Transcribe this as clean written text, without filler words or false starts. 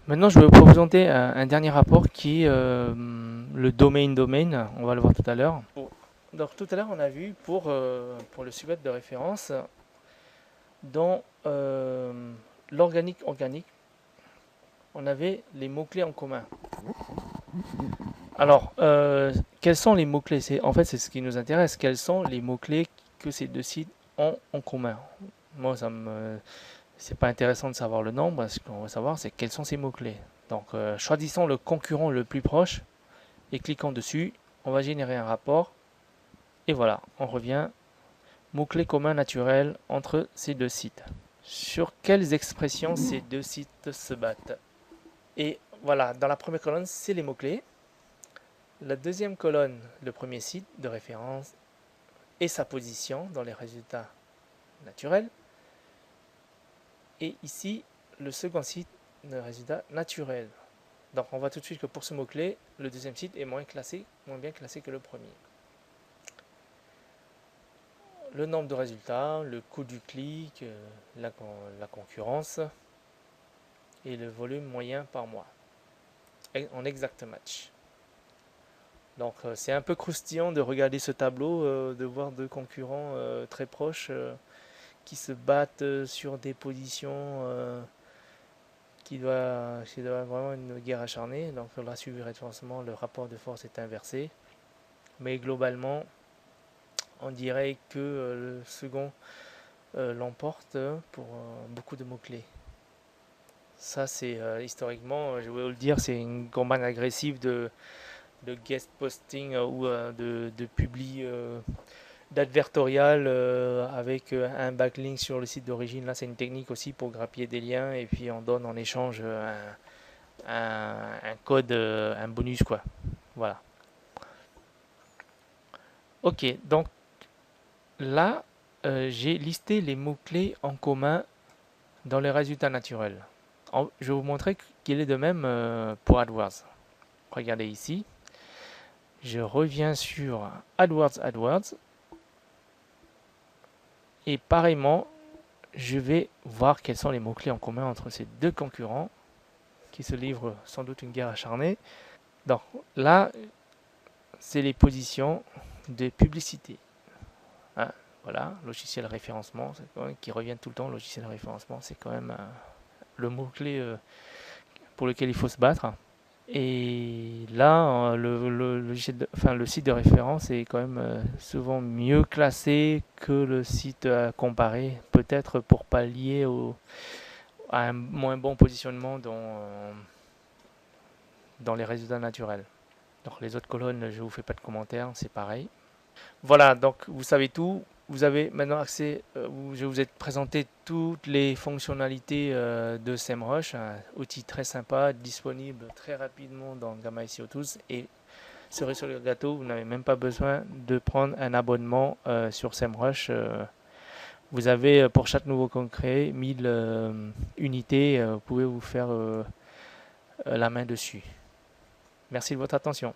Maintenant, je vais vous présenter un dernier rapport qui est le domain. On va le voir tout à l'heure. Donc, tout à l'heure, on a vu pour le sujet de référence dans l'organique organique, on avait les mots-clés en commun. Alors, quels sont les mots-clés? En fait, c'est ce qui nous intéresse. Quels sont les mots-clés que ces deux sites ont en commun? Moi, c'est pas intéressant de savoir le nombre. Ce qu'on veut savoir, c'est quels sont ces mots-clés. Donc, choisissons le concurrent le plus proche et cliquons dessus. On va générer un rapport. Et voilà, on revient. Mots-clés communs naturels entre ces deux sites. Sur quelles expressions ces deux sites se battent? Et voilà, dans la première colonne, c'est les mots-clés. La deuxième colonne, le premier site de référence et sa position dans les résultats naturels. Et ici, le second site de résultats naturels. Donc on voit tout de suite que pour ce mot-clé, le deuxième site est moins bien classé que le premier. Le nombre de résultats, le coût du clic, la concurrence et le volume moyen par mois en exact match. Donc c'est un peu croustillant de regarder ce tableau, de voir deux concurrents très proches qui se battent sur des positions qui doit vraiment une guerre acharnée. Donc là, suivi référencement, le rapport de force est inversé. Mais globalement, on dirait que le second l'emporte pour beaucoup de mots-clés. Ça, c'est historiquement, je vais vous le dire, c'est une campagne agressive de guest posting ou de publi d'advertorial avec un backlink sur le site d'origine. Là, c'est une technique aussi pour grappiller des liens et puis on donne en échange un code, un bonus, quoi. Voilà. Ok, donc là, j'ai listé les mots-clés en commun dans les résultats naturels. Je vais vous montrer qu'il est de même pour AdWords. Regardez ici. Je reviens sur AdWords. Et pareillement, je vais voir quels sont les mots-clés en commun entre ces deux concurrents qui se livrent sans doute une guerre acharnée. Donc là, c'est les positions de publicité. Hein, voilà, logiciel référencement, qui revient tout le temps. Logiciel référencement, c'est quand même le mot-clé pour lequel il faut se battre. Et là, le site de référence est quand même souvent mieux classé que le site à comparer, peut-être pour pallier à un moins bon positionnement dans les résultats naturels. Donc les autres colonnes, je ne vous fais pas de commentaires, c'est pareil. Voilà, donc vous savez tout. Vous avez maintenant accès, je vous ai présenté toutes les fonctionnalités de SEMrush, un outil très sympa, disponible très rapidement dans Gamma SEO Tools. Et cerise sur le gâteau, vous n'avez même pas besoin de prendre un abonnement sur SEMrush. Vous avez pour chaque nouveau concret 1000 unités, vous pouvez vous faire la main dessus. Merci de votre attention.